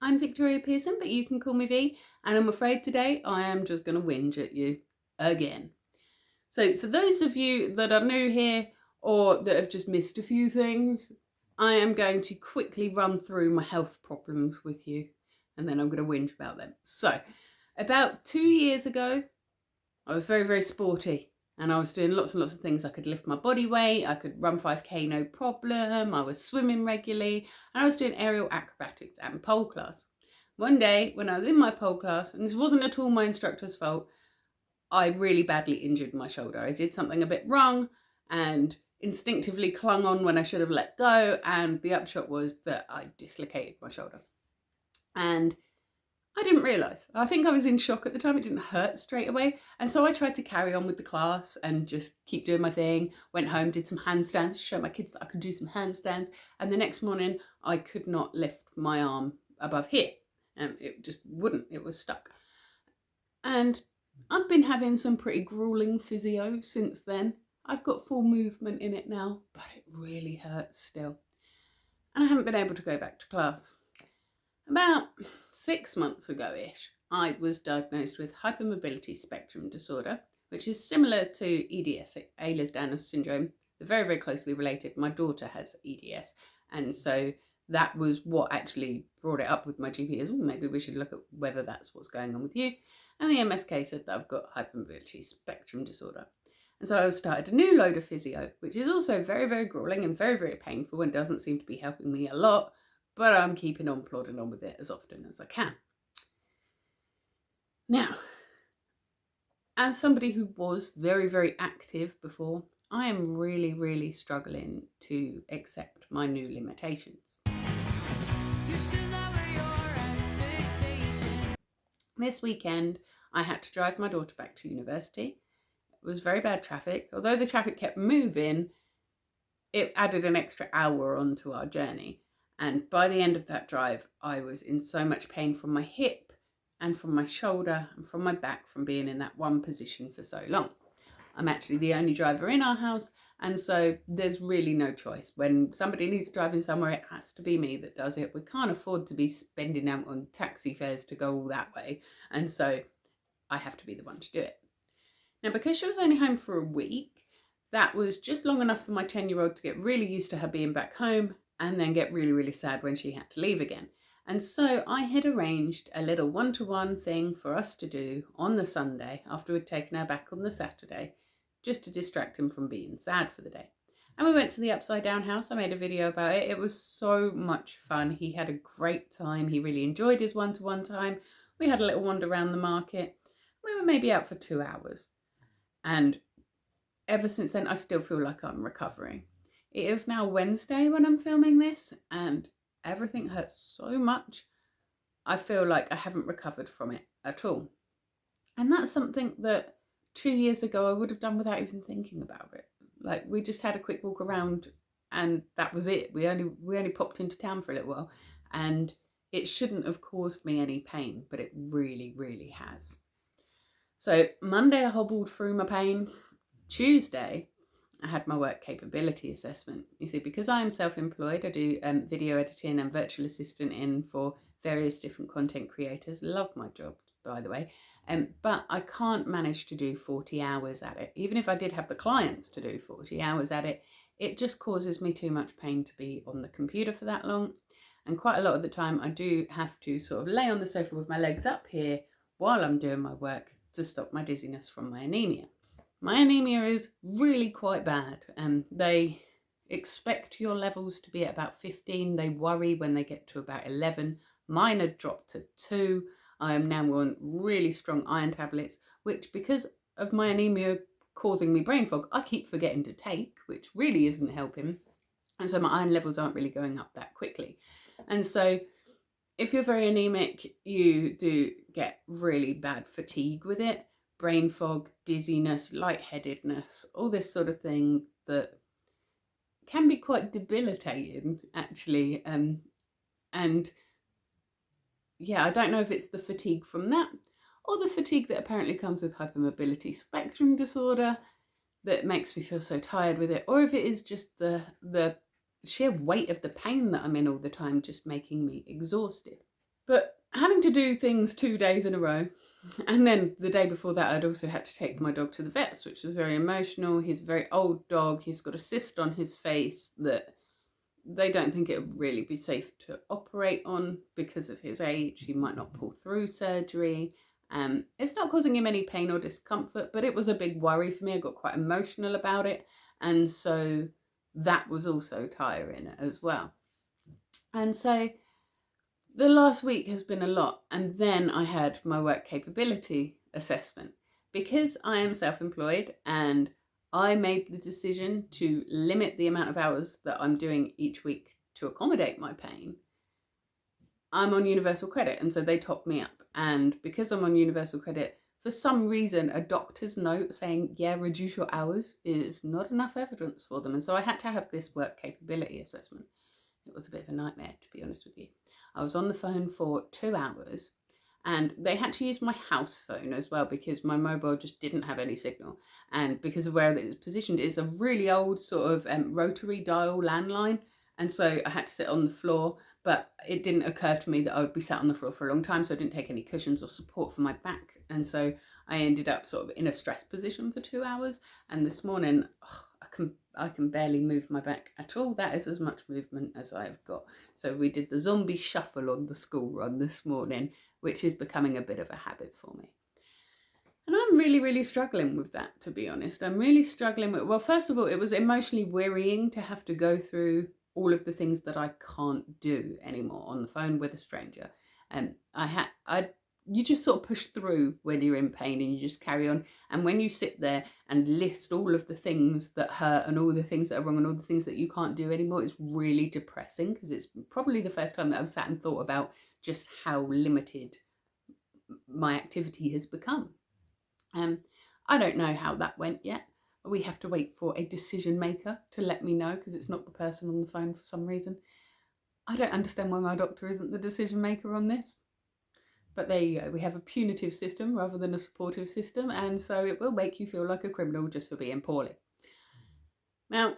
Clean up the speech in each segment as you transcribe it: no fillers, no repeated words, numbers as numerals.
I'm Victoria Pearson, but you can call me V, and I'm afraid today I am just going to whinge at you again. So for those of you that are new here or that have just missed a few things, I am going to quickly run through my health problems with you, and then I'm going to whinge about them. So about 2 years ago, I was very, very sporty. And I was doing lots and lots of things. I could lift my body weight, I could run 5K no problem, I was swimming regularly, and I was doing aerial acrobatics and pole class. One day when I was in my pole class, and this wasn't at all my instructor's fault, I really badly injured my shoulder. I did something a bit wrong and instinctively clung on when I should have let go, and the upshot was that I dislocated my shoulder. And I didn't realise. I think I was in shock at the time. It didn't hurt straight away. And so I tried to carry on with the class and just keep doing my thing. Went home, did some handstands to show my kids that I could do some handstands. And the next morning, I could not lift my arm above here. And it just wouldn't. It was stuck. And I've been having some pretty grueling physio since then. I've got full movement in it now, but it really hurts still. And I haven't been able to go back to class. About 6 months ago-ish, I was diagnosed with hypermobility spectrum disorder, which is similar to EDS, Ehlers-Danlos syndrome. They're very, very closely related. My daughter has EDS, and so that was what actually brought it up with my GP as well. Maybe we should look at whether that's what's going on with you. And the MSK said that I've got hypermobility spectrum disorder. And so I started a new load of physio, which is also very, very grueling and very, very painful and doesn't seem to be helping me a lot. But I'm keeping on plodding on with it as often as I can. Now, as somebody who was very, very active before, I am really, really struggling to accept my new limitations. This weekend, I had to drive my daughter back to university. It was very bad traffic. Although the traffic kept moving, it added an extra hour onto our journey. And by the end of that drive, I was in so much pain from my hip and from my shoulder and from my back from being in that one position for so long. I'm actually the only driver in our house, and so there's really no choice. When somebody needs driving somewhere, it has to be me that does it. We can't afford to be spending out on taxi fares to go all that way, and so I have to be the one to do it. Now, because she was only home for a week, that was just long enough for my 10-year-old to get really used to her being back home and then get really, really sad when she had to leave again. And so I had arranged a little one-to-one thing for us to do on the Sunday after we'd taken her back on the Saturday, just to distract him from being sad for the day. And we went to the Upside Down house. I made a video about it. It was so much fun. He had a great time. He really enjoyed his one-to-one time. We had a little wander around the market. We were maybe out for 2 hours. And ever since then, I still feel like I'm recovering. It is now Wednesday when I'm filming this, and everything hurts so much. I feel like I haven't recovered from it at all. And that's something that 2 years ago I would have done without even thinking about it. Like, we just had a quick walk around and that was it. We only popped into town for a little while, and it shouldn't have caused me any pain, but it really, really has. So Monday I hobbled through my pain. Tuesday I had my work capability assessment. You see, because I am self-employed, I do video editing and virtual assistant in for various different content creators. Love my job, by the way. But I can't manage to do 40 hours at it. Even if I did have the clients to do 40 hours at it, it just causes me too much pain to be on the computer for that long. And quite a lot of the time I do have to sort of lay on the sofa with my legs up here while I'm doing my work to stop my dizziness from my anemia. My anemia is really quite bad, and they expect your levels to be at about 15. They worry when they get to about 11. Mine had dropped to 2. I am now on really strong iron tablets, which, because of my anemia causing me brain fog, I keep forgetting to take, which really isn't helping. And so my iron levels aren't really going up that quickly. And so if you're very anemic, you do get really bad fatigue with it. Brain fog, dizziness, lightheadedness, all this sort of thing that can be quite debilitating, actually. And yeah, I don't know if it's the fatigue from that or the fatigue that apparently comes with hypermobility spectrum disorder that makes me feel so tired with it, or if it is just the sheer weight of the pain that I'm in all the time just making me exhausted. But having to do things 2 days in a row, and then the day before that, I'd also had to take my dog to the vets, which was very emotional. He's a very old dog. He's got a cyst on his face that they don't think it would really be safe to operate on because of his age. He might not pull through surgery. It's not causing him any pain or discomfort, but it was a big worry for me. I got quite emotional about it. And so that was also tiring as well. And so the last week has been a lot. And then I had my work capability assessment. Because I am self-employed and I made the decision to limit the amount of hours that I'm doing each week to accommodate my pain, I'm on universal credit, and so they top me up. And because I'm on universal credit, for some reason, a doctor's note saying, yeah, reduce your hours is not enough evidence for them. And so I had to have this work capability assessment. It was a bit of a nightmare, to be honest with you. I was on the phone for 2 hours, and they had to use my house phone as well because my mobile just didn't have any signal. And because of where it is positioned, it's a really old sort of rotary dial landline. And so I had to sit on the floor, but it didn't occur to me that I would be sat on the floor for a long time. So I didn't take any cushions or support for my back. And so I ended up sort of in a stress position for 2 hours. And this morning, I can barely move my back at all. That is as much movement as I've got. So we did the zombie shuffle on the school run this morning, which is becoming a bit of a habit for me. And I'm really, really struggling with that, to be honest. I'm really struggling with, well, first of all, it was emotionally wearying to have to go through all of the things that I can't do anymore on the phone with a stranger. And you just sort of push through when you're in pain and you just carry on. And when you sit there and list all of the things that hurt and all the things that are wrong and all the things that you can't do anymore, it's really depressing because it's probably the first time that I've sat and thought about just how limited my activity has become. I don't know how that went yet. We have to wait for a decision maker to let me know because it's not the person on the phone for some reason. I don't understand why my doctor isn't the decision maker on this. But there you go. We have a punitive system rather than a supportive system, and so it will make you feel like a criminal just for being poorly. Now,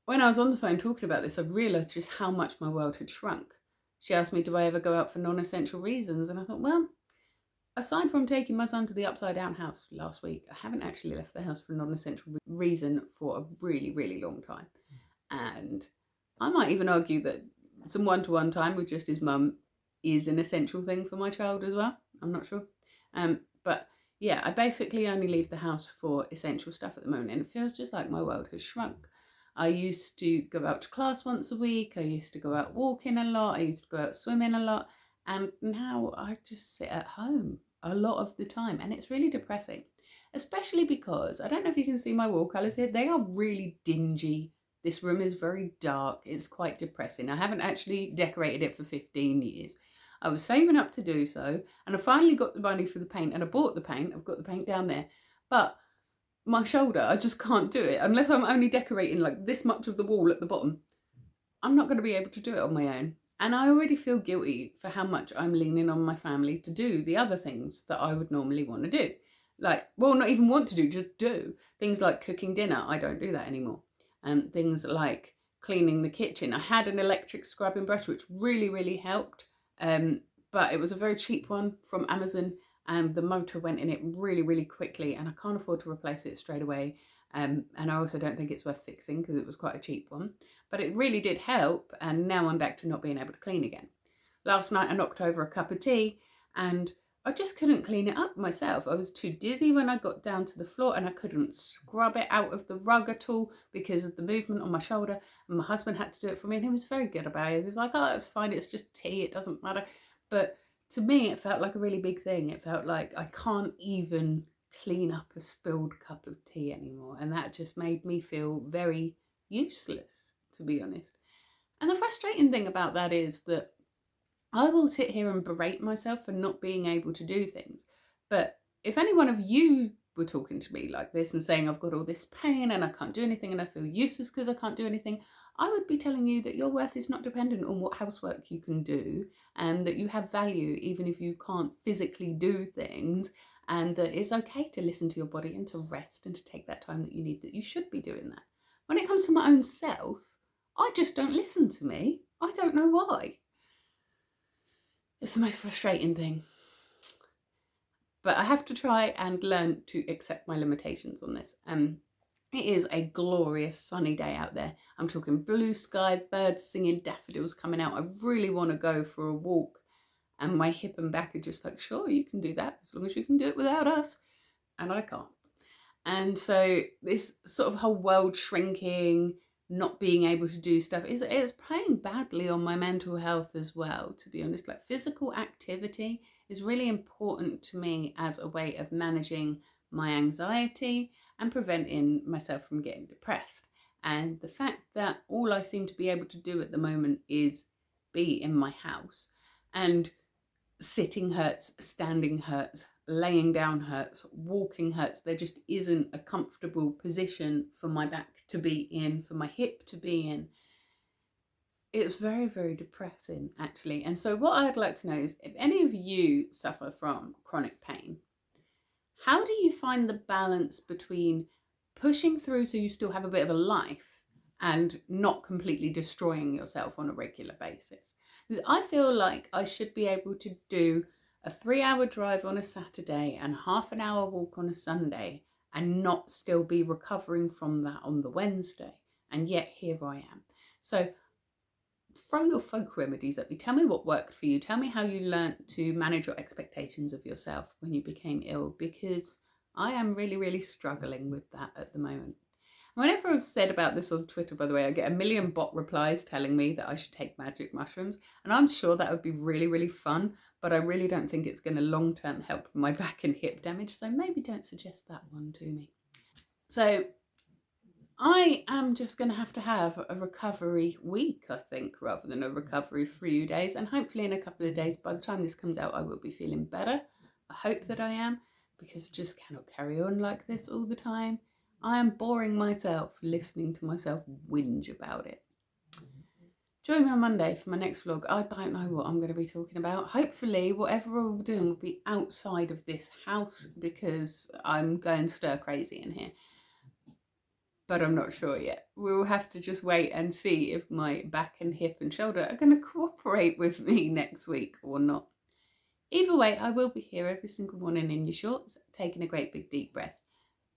when I was on the phone talking about this, I realised just how much my world had shrunk. She asked me, do I ever go out for non-essential reasons? And I thought, well, aside from taking my son to the Upside Down house last week, I haven't actually left the house for a non-essential reason for a really, really long time. And I might even argue that some one-to-one time with just his mum is an essential thing for my child as well. I'm not sure. But yeah, I basically only leave the house for essential stuff at the moment, and it feels just like my world has shrunk. I used to go out to class once a week. I used to go out walking a lot. I used to go out swimming a lot. And now I just sit at home a lot of the time. And it's really depressing, especially because I don't know if you can see my wall colours here. They are really dingy. This room is very dark. It's quite depressing. I haven't actually decorated it for 15 years. I was saving up to do so. And I finally got the money for the paint and I bought the paint. I've got the paint down there. But my shoulder, I just can't do it. Unless I'm only decorating like this much of the wall at the bottom, I'm not going to be able to do it on my own. And I already feel guilty for how much I'm leaning on my family to do the other things that I would normally want to do. Like, well, not even want to do, just do. Things like cooking dinner, I don't do that anymore. And things like cleaning the kitchen. I had an electric scrubbing brush, which really, really helped. But it was a very cheap one from Amazon. And the motor went in it really, really quickly, and I can't afford to replace it straight away. And I also don't think it's worth fixing because it was quite a cheap one. But it really did help, and now I'm back to not being able to clean again. Last night I knocked over a cup of tea, and I just couldn't clean it up myself. I was too dizzy when I got down to the floor, and I couldn't scrub it out of the rug at all because of the movement on my shoulder. And my husband had to do it for me, and he was very good about it. He was like, oh, that's fine, it's just tea, it doesn't matter. But to me, it felt like a really big thing. It felt like I can't even clean up a spilled cup of tea anymore. And that just made me feel very useless, to be honest. And the frustrating thing about that is that I will sit here and berate myself for not being able to do things. But if any one of you were talking to me like this and saying I've got all this pain and I can't do anything and I feel useless because I can't do anything, I would be telling you that your worth is not dependent on what housework you can do, and that you have value even if you can't physically do things, and that it's okay to listen to your body and to rest and to take that time that you need, that you should be doing that. When it comes to my own self, I just don't listen to me. I don't know why. It's the most frustrating thing. But I have to try and learn to accept my limitations on this. It is a glorious sunny day out there. I'm talking blue sky, birds singing, daffodils coming out. I really want to go for a walk. And my hip and back are just like, sure, you can do that as long as you can do it without us. And I can't. And so this sort of whole world shrinking, not being able to do stuff is playing badly on my mental health as well, to be honest. Like, physical activity is really important to me as a way of managing my anxiety and preventing myself from getting depressed. And the fact that all I seem to be able to do at the moment is be in my house, and sitting hurts, standing hurts, laying down hurts, walking hurts. There just isn't a comfortable position for my back to be in, for my hip to be in. It's very, very depressing, actually. And so what I'd like to know is, if any of you suffer from chronic pain, how do you find the balance between pushing through so you still have a bit of a life and not completely destroying yourself on a regular basis? I feel like I should be able to do a 3-hour drive on a Saturday and half an hour walk on a Sunday and not still be recovering from that on the Wednesday. And yet here I am. So throw your folk remedies at me. Tell me what worked for you. Tell me how you learnt to manage your expectations of yourself when you became ill, because I am really, really struggling with that at the moment. Whenever I've said about this on Twitter, by the way, I get a million bot replies telling me that I should take magic mushrooms. And I'm sure that would be really, really fun, but I really don't think it's going to long-term help my back and hip damage. So maybe don't suggest that one to me. So I am just going to have a recovery week, I think, rather than a recovery few days. And hopefully in a couple of days, by the time this comes out, I will be feeling better. I hope that I am, because I just cannot carry on like this all the time. I am boring myself listening to myself whinge about it. Join me on Monday for my next vlog. I don't know what I'm going to be talking about. Hopefully, whatever we're doing will be outside of this house, because I'm going stir crazy in here. But I'm not sure yet. We'll have to just wait and see if my back and hip and shoulder are going to cooperate with me next week or not. Either way, I will be here every single morning in your shorts, taking a great big deep breath.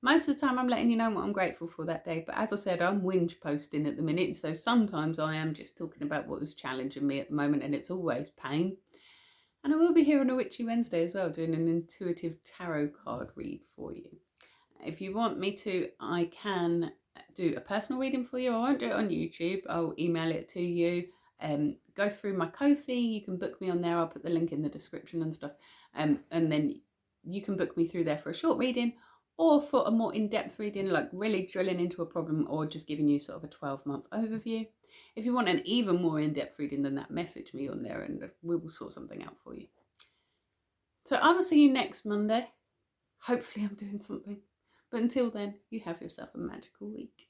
Most of the time I'm letting you know what I'm grateful for that day, but as I said, I'm whinge posting at the minute, so sometimes I am just talking about what is challenging me at the moment, and it's always pain. And I will be here on a Witchy Wednesday as well, doing an intuitive tarot card read for you. If you want me to, I can do a personal reading for you. I won't do it on YouTube. I'll email it to you. Go through my Ko-fi. You can book me on there. I'll put the link in the description and stuff. And then you can book me through there for a short reading, or for a more in-depth reading, like really drilling into a problem, or just giving you sort of a 12-month overview. If you want an even more in-depth reading than that, message me on there and we will sort something out for you. So I will see you next Monday. Hopefully I'm doing something. But until then, you have yourself a magical week.